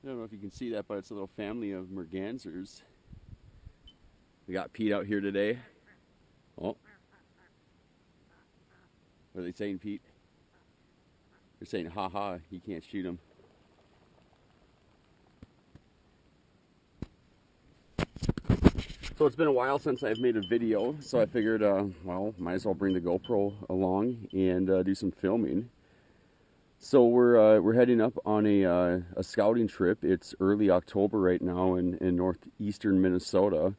I don't know if you can see that, but it's a little family of mergansers. We got Pete out here today. Oh. What are they saying, Pete? They're saying, ha ha, he can't shoot him. So it's been a while since I've made a video, so I figured, well, might as well bring the GoPro along and do some filming. So we're heading up on a scouting trip. It's early October right now in northeastern Minnesota.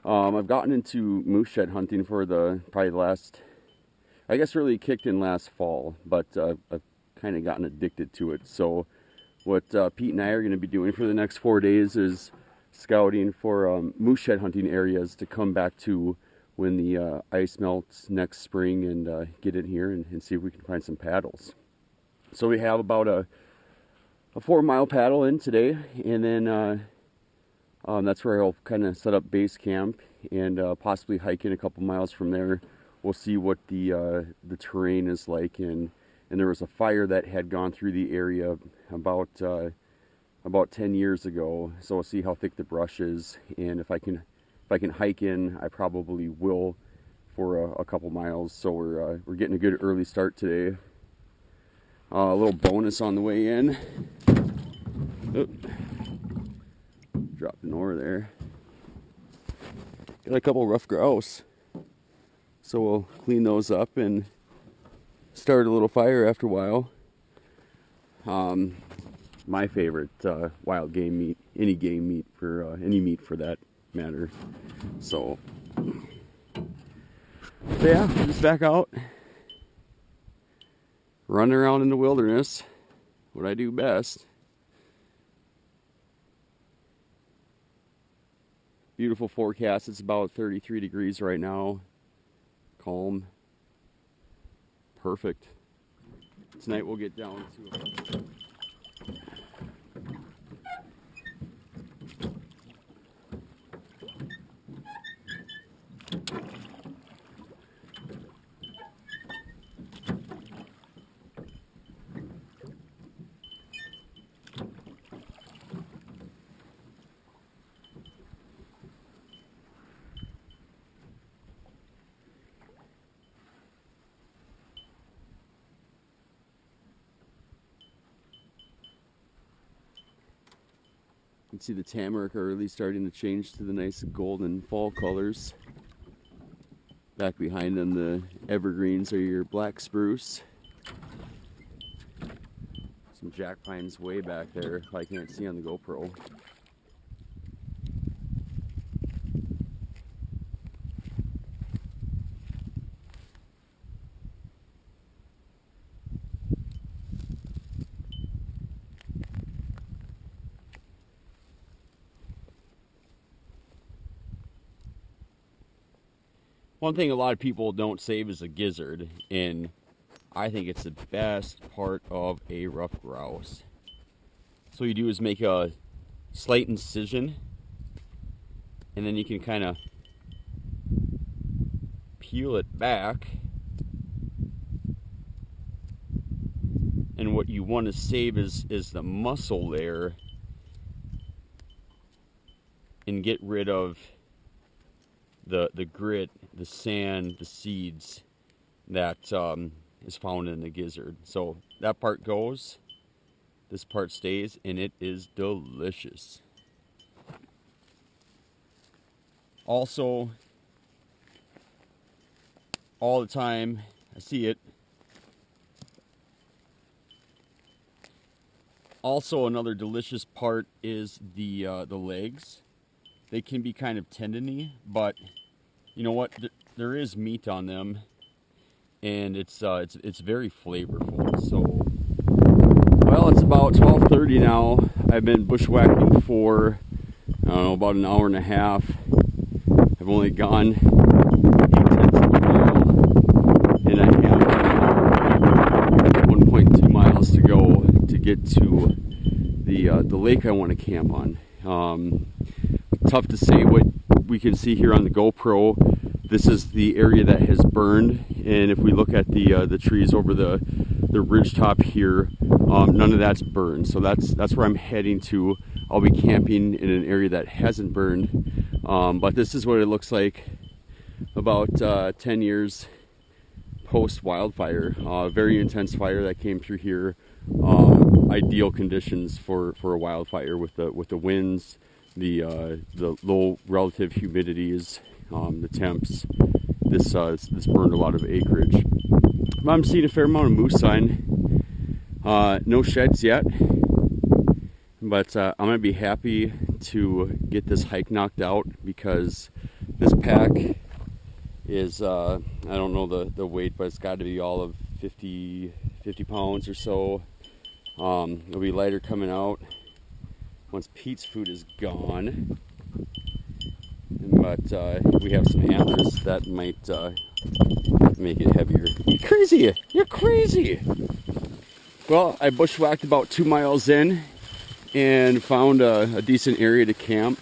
I've gotten into moose shed hunting for probably the last, I guess really kicked in last fall, but I've kind of gotten addicted to it. So what Pete and I are going to be doing for the next 4 days is scouting for moose shed hunting areas to come back to when the ice melts next spring, and get in here and see if we can find some paddles. So we have about a 4-mile paddle in today, and then that's where I'll kind of set up base camp and possibly hike in a couple miles from there. We'll see what the terrain is like, and there was a fire that had gone through the area about 10 years ago. So we'll see how thick the brush is, and if I can hike in, I probably will for a couple miles. So we're getting a good early start today. A little bonus on the way in. Oop. Dropped an oar there. Got a couple rough grouse. So we'll clean those up and start a little fire after a while. My favorite wild game meat, any game meat for any meat for that matter. So yeah, just back out. Running around in the wilderness, what I do best. Beautiful forecast. It's about 33 degrees right now. Calm. Perfect. Tonight we'll get down to you can see the tamarack early starting to change to the nice golden fall colors. Back behind them, the evergreens are your black spruce. Some jack pines way back there I can't see on the GoPro. One thing a lot of people don't save is a gizzard, and I think it's the best part of a ruffed grouse. So what you do is make a slight incision, and then you can kind of peel it back. And what you want to save is the muscle there, and get rid of the grit, the sand, the seeds that is found in the gizzard. So that part goes, this part stays, and it is delicious. Also, all the time, I see it. Also, another delicious part is the legs. They can be kind of tendony, but you know what? There is meat on them, and it's very flavorful. So, well, it's about 12:30 now. I've been bushwhacking for, I don't know, about an hour and a half. I've only gone 8/10 of a mile, and I have 1.2 miles to go to get to the lake I want to camp on. Tough to say what we can see here on the GoPro. This is the area that has burned, and if we look at the trees over the the ridge top here, none of that's burned. So that's where I'm heading to. I'll be camping in an area that hasn't burned. But this is what it looks like about 10 years post wildfire. Very intense fire that came through here. Ideal conditions for a wildfire with the winds, the low relative humidities, the temps. This burned a lot of acreage. I'm seeing a fair amount of moose sign. No sheds yet, but I'm gonna be happy to get this hike knocked out because this pack is I don't know the weight, but it's got to be all of 50 pounds or so. It'll be lighter coming out once Pete's food is gone, but we have some antlers that might make it heavier. You're crazy! You're crazy! Well, I bushwhacked about 2 miles in and found a decent area to camp.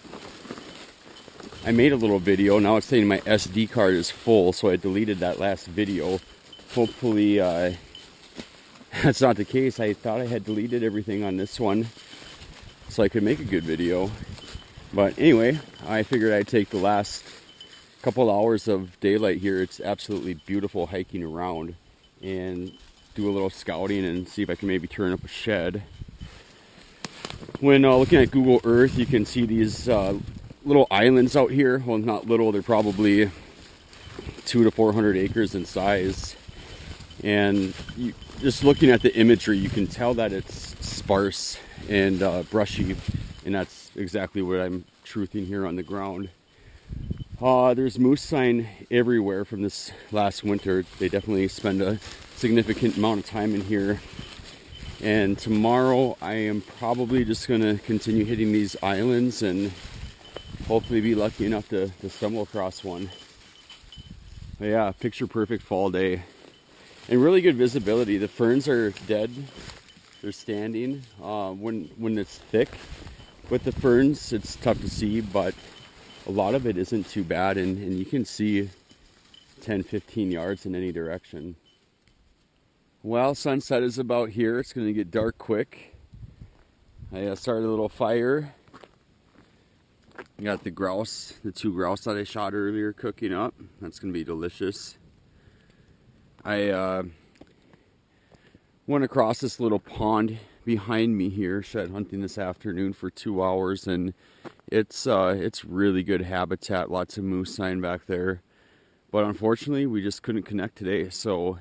I made a little video. Now it's saying my SD card is full, so I deleted that last video. Hopefully that's not the case. I thought I had deleted everything on this one so I could make a good video. But anyway, I figured I'd take the last couple hours of daylight here. It's absolutely beautiful hiking around and do a little scouting and see if I can maybe turn up a shed. When looking at Google Earth, you can see these little islands out here. Well, not little, they're probably 200 to 400 acres in size. And just looking at the imagery, you can tell that it's sparse and brushy, and that's exactly what I'm truthing here on the ground. There's moose sign everywhere from this last winter. They definitely spend a significant amount of time in here. And tomorrow I am probably just going to continue hitting these islands and hopefully be lucky enough to stumble across one. But yeah, picture perfect fall day. And really good visibility. The ferns are dead. They're standing. When it's thick with the ferns, it's tough to see, but a lot of it isn't too bad, and you can see 10-15 yards in any direction. Well, sunset is about here. It's going to get dark quick. I started a little fire. Got the grouse, the 2 grouse that I shot earlier, cooking up. That's going to be delicious. I went across this little pond behind me here, shed hunting this afternoon for 2 hours, and it's really good habitat. Lots of moose sign back there, but unfortunately we just couldn't connect today. So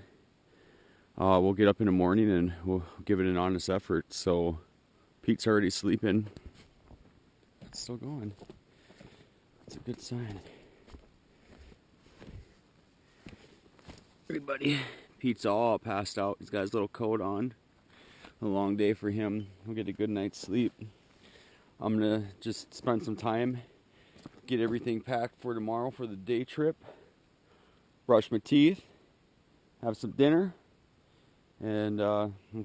we'll get up in the morning and we'll give it an honest effort. So Pete's already sleeping. It's still going. It's a good sign. Everybody, Pete's all passed out. He's got his little coat on. A long day for him. He'll get a good night's sleep. I'm gonna just spend some time, get everything packed for tomorrow for the day trip, brush my teeth, have some dinner, and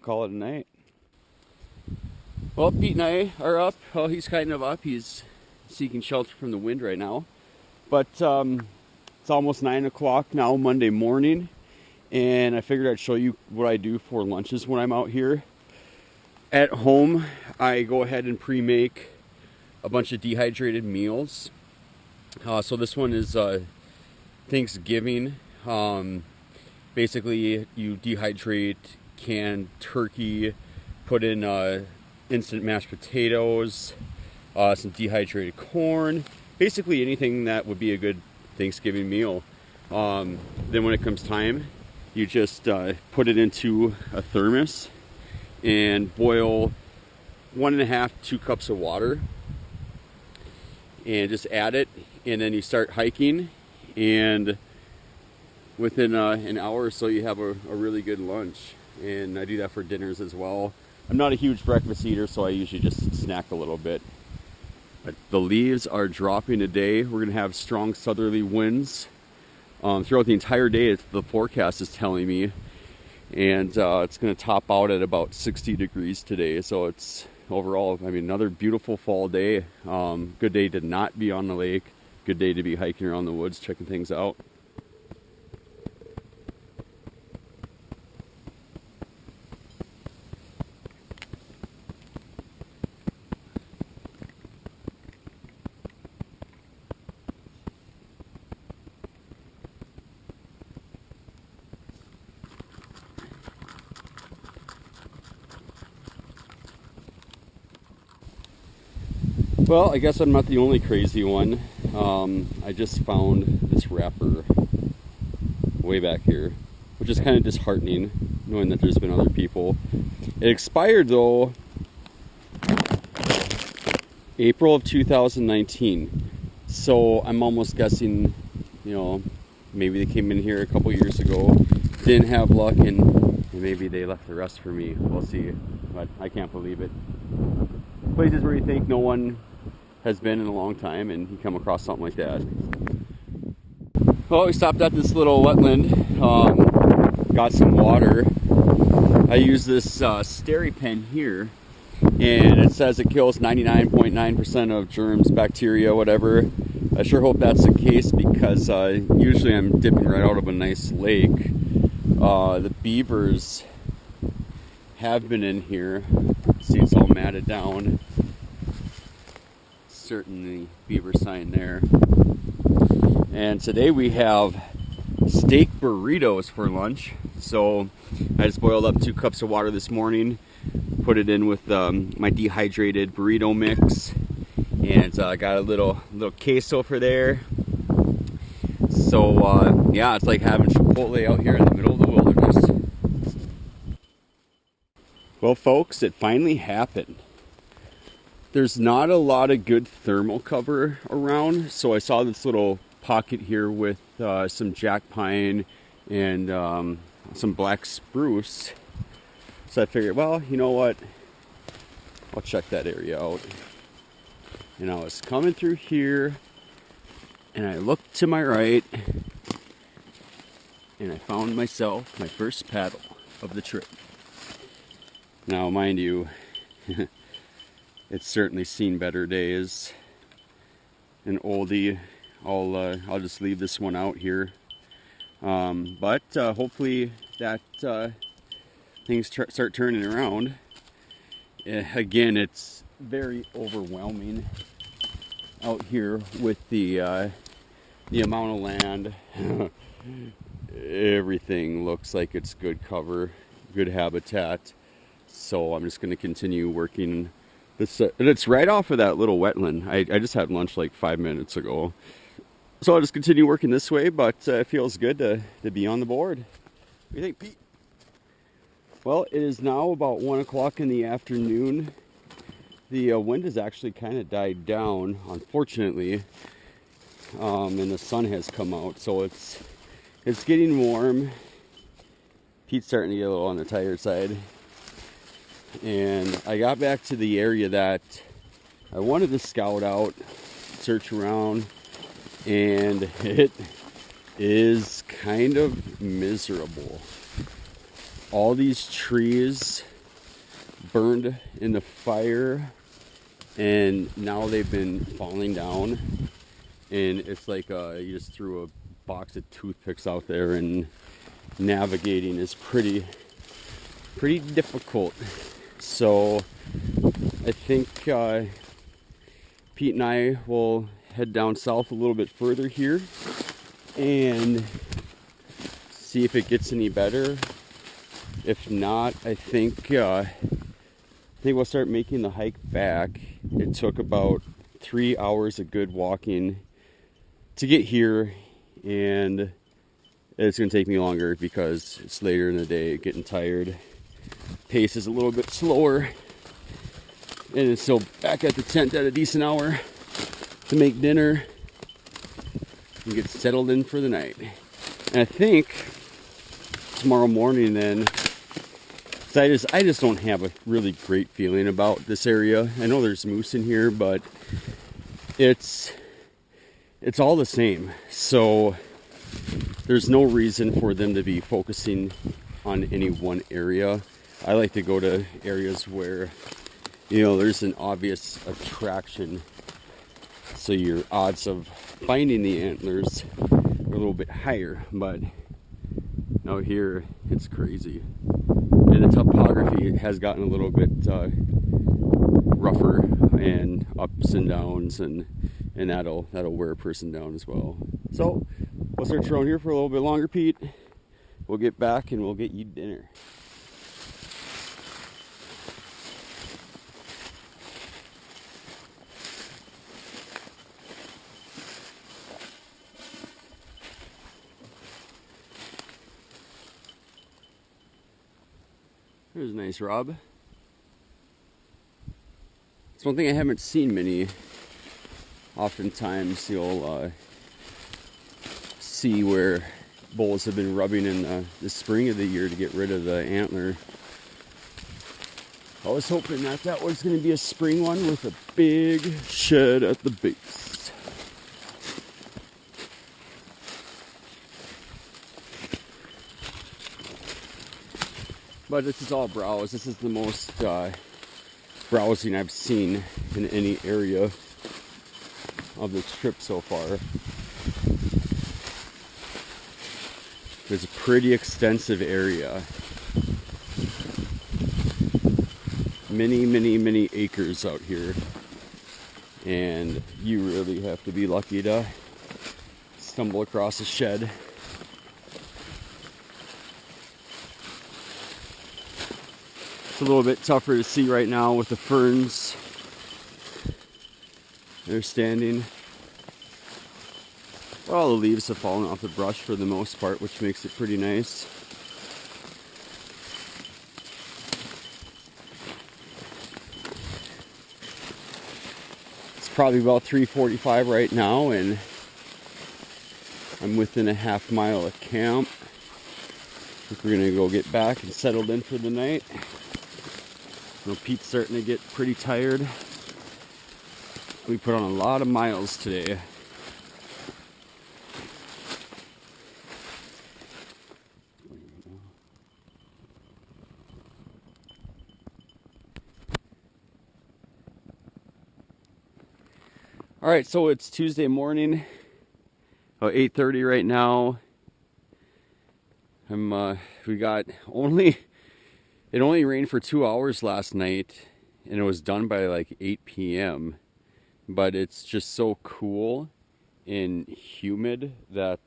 call it a night. Well, Pete and I are up. Oh, he's kind of up. He's seeking shelter from the wind right now. But it's almost 9 o'clock now, Monday morning, and I figured I'd show you what I do for lunches when I'm out here. At home, I go ahead and pre-make a bunch of dehydrated meals. So this one is Thanksgiving. Basically, you dehydrate canned turkey, put in instant mashed potatoes, some dehydrated corn, basically anything that would be a good Thanksgiving meal. Then when it comes time, you just put it into a thermos and boil 1.5 to 2 cups of water and just add it, and then you start hiking, and within an hour or so you have a really good lunch. And I do that for dinners as well. I'm not a huge breakfast eater, so I usually just snack a little bit. But the leaves are dropping today. We're gonna have strong southerly winds throughout the entire day, the forecast is telling me. And it's going to top out at about 60 degrees today. So it's overall, I mean, another beautiful fall day. Good day to not be on the lake. Good day to be hiking around the woods, checking things out. Well, I guess I'm not the only crazy one. I just found this wrapper way back here, which is kind of disheartening, knowing that there's been other people. It expired though, April of 2019. So I'm almost guessing, you know, maybe they came in here a couple years ago, didn't have luck, and maybe they left the rest for me. We'll see, but I can't believe it. Places where you think no one has been in a long time, and you come across something like that. Well, we stopped at this little wetland, got some water. I use this Steri pen here, and it says it kills 99.9% of germs, bacteria, whatever. I sure hope that's the case, because usually I'm dipping right out of a nice lake. The beavers have been in here. See, it's all matted down. Certainly beaver sign there. And today we have steak burritos for lunch. So I just boiled up 2 cups of water this morning, put it in with my dehydrated burrito mix, and got a little queso for there. So yeah, it's like having Chipotle out here in the middle of the wilderness. Well, folks, it finally happened. There's not a lot of good thermal cover around, so I saw this little pocket here with some jack pine and some black spruce. So I figured, well, you know what? I'll check that area out. And I was coming through here, and I looked to my right, and I found myself my first paddle of the trip. Now, mind you, it's certainly seen better days. An oldie. I'll just leave this one out here. But hopefully that things start turning around. Again, it's very overwhelming out here with the amount of land. Everything looks like it's good cover, good habitat. So I'm just going to continue working this. And it's right off of that little wetland. I just had lunch like 5 minutes ago. So I'll just continue working this way, but it feels good to be on the board. What do you think, Pete? Well, it is now about 1 o'clock in the afternoon. The wind has actually kind of died down, unfortunately, and the sun has come out, so it's getting warm. Pete's starting to get a little on the tired side. And I got back to the area that I wanted to scout out, search around, and it is kind of miserable. All these trees burned in the fire, and now they've been falling down, and it's like you just threw a box of toothpicks out there, and navigating is pretty difficult. So I think Pete and I will head down south a little bit further here and see if it gets any better. If not, I think we'll start making the hike back. It took about 3 hours of good walking to get here, and it's going to take me longer because it's later in the day, getting tired. Pace is a little bit slower, and it's still back at the tent at a decent hour to make dinner and get settled in for the night. And I think tomorrow morning then, I just don't have a really great feeling about this area. I know there's moose in here, but it's all the same. So there's no reason for them to be focusing on any one area. I like to go to areas where, you know, there's an obvious attraction, so your odds of finding the antlers are a little bit higher. But out here, it's crazy, and the topography has gotten a little bit rougher, and ups and downs, and that'll wear a person down as well. So we'll search around here for a little bit longer, Pete. We'll get back and we'll get you dinner. There's a nice rub. It's one thing I haven't seen many. Oftentimes you'll see where bulls have been rubbing in the spring of the year to get rid of the antler. I was hoping that that was going to be a spring one with a big shed at the base. But this is all browse. This is the most browsing I've seen in any area of this trip so far. It's a pretty extensive area. Many acres out here. And you really have to be lucky to stumble across a shed. It's a little bit tougher to see right now with the ferns. They're standing. All the leaves have fallen off the brush for the most part, which makes it pretty nice. It's probably about 3:45 right now, and I'm within a half mile of camp. I think we're gonna go get back and settled in for the night. You know, Pete's starting to get pretty tired. We put on a lot of miles today. All right, so it's Tuesday morning, about 8:30 right now. It only rained for 2 hours last night, and it was done by like 8 p.m. But it's just so cool and humid that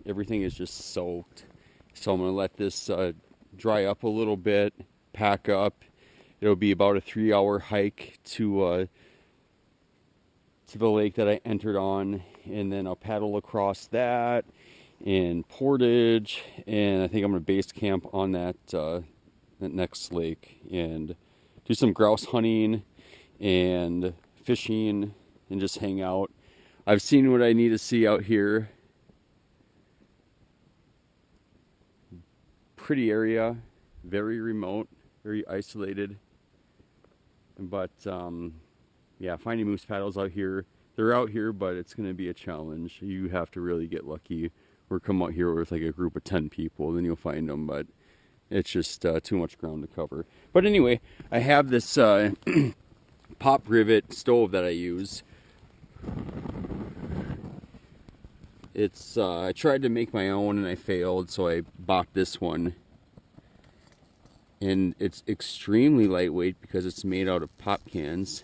everything is just soaked. So I'm gonna let this dry up a little bit, pack up. It'll be about a 3-hour hike to the lake that I entered on, and then I'll paddle across that and Portage, and I think I'm gonna base camp on that next lake and do some grouse hunting and fishing and just hang out. I've seen what I need to see out here. Pretty area, very remote, very isolated, but yeah, finding moose paddles out here, they're out here, but it's going to be a challenge. You have to really get lucky or come out here with like a group of 10 people, then you'll find them, but it's just too much ground to cover. But anyway, I have this pop rivet stove that I use. It's I tried to make my own and I failed, so I bought this one. And it's extremely lightweight because it's made out of pop cans.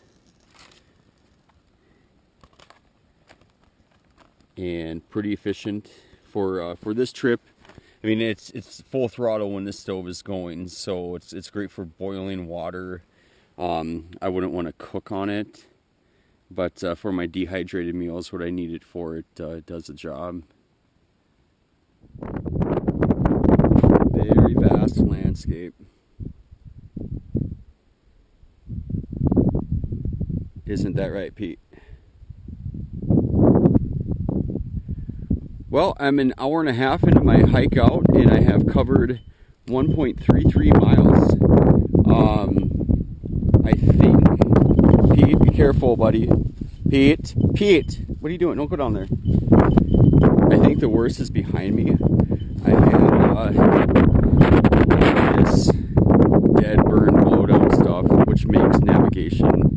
And pretty efficient for this trip. I mean, it's full throttle when this stove is going, so it's great for boiling water. I wouldn't want to cook on it, but for my dehydrated meals, what I need it for, it does the job. Very vast landscape. Isn't that right, Pete? Well, I'm an hour and a half into my hike out, and I have covered 1.33 miles. I think, Pete, be careful, buddy. Pete, what are you doing? Don't go down there. I think the worst is behind me. I had this dead burn blowdown stuff, which makes navigation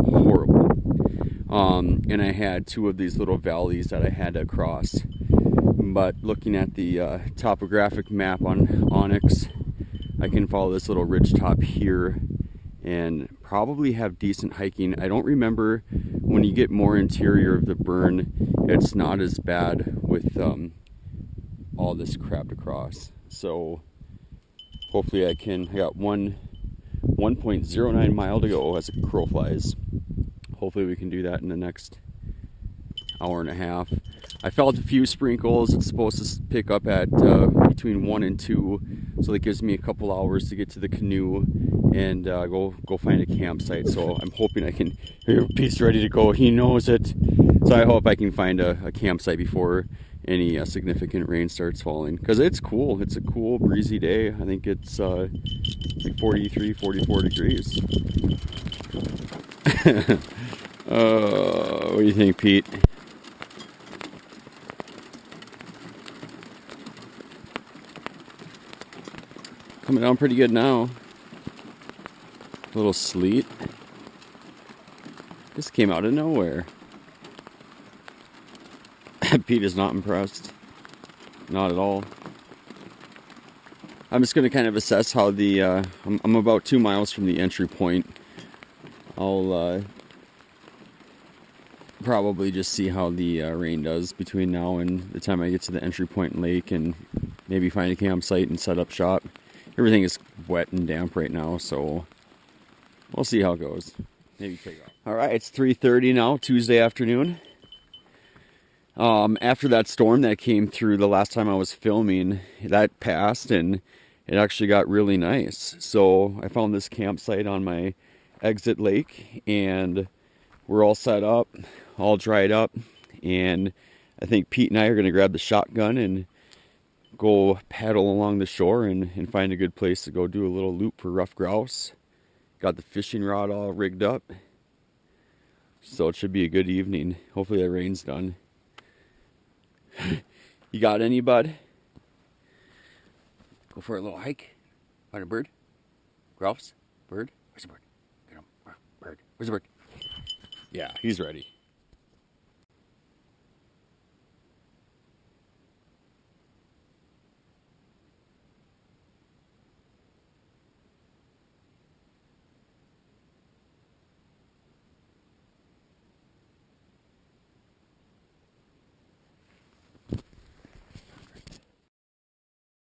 horrible. And I had 2 of these little valleys that I had to cross. But looking at the topographic map on Onyx, I can follow this little ridge top here and probably have decent hiking. I don't remember, when you get more interior of the burn, it's not as bad with all this crap to cross. So hopefully I got 1.09 mile to go as a crow flies. Hopefully we can do that in the next hour and a half. I felt a few sprinkles. It's supposed to pick up at between 1 and 2 So that gives me a couple hours to get to the canoe and go find a campsite. So I'm hoping I can. Here, Pete's ready to go. He knows it. So I hope I can find a campsite before any significant rain starts falling. Because it's cool. It's a cool, breezy day. I think it's like 43, 44 degrees. What do you think, Pete? Coming down pretty good now. A little sleet. This came out of nowhere. Pete is not impressed. Not at all. I'm just going to kind of assess how the... I'm about 2 miles from the entry point. I'll probably just see how the rain does between now and the time I get to the entry point lake, and maybe find a campsite and set up shop. Everything is wet and damp right now, so we'll see how it goes. Maybe take off. All right, it's 3:30 now, Tuesday afternoon. After that storm that came through the last time I was filming, that passed and it actually got really nice. So I found this campsite on my exit lake and we're all set up, all dried up. And I think Pete and I are going to grab the shotgun and go paddle along the shore and find a good place to go do a little loop for ruffed grouse. Got the fishing rod all rigged up. So it should be a good evening. Hopefully that rain's done. You got any, bud? Go for a little hike. Find a bird? Grouse? Bird? Where's the bird? Get him. Bird. Where's the bird? Yeah, he's ready.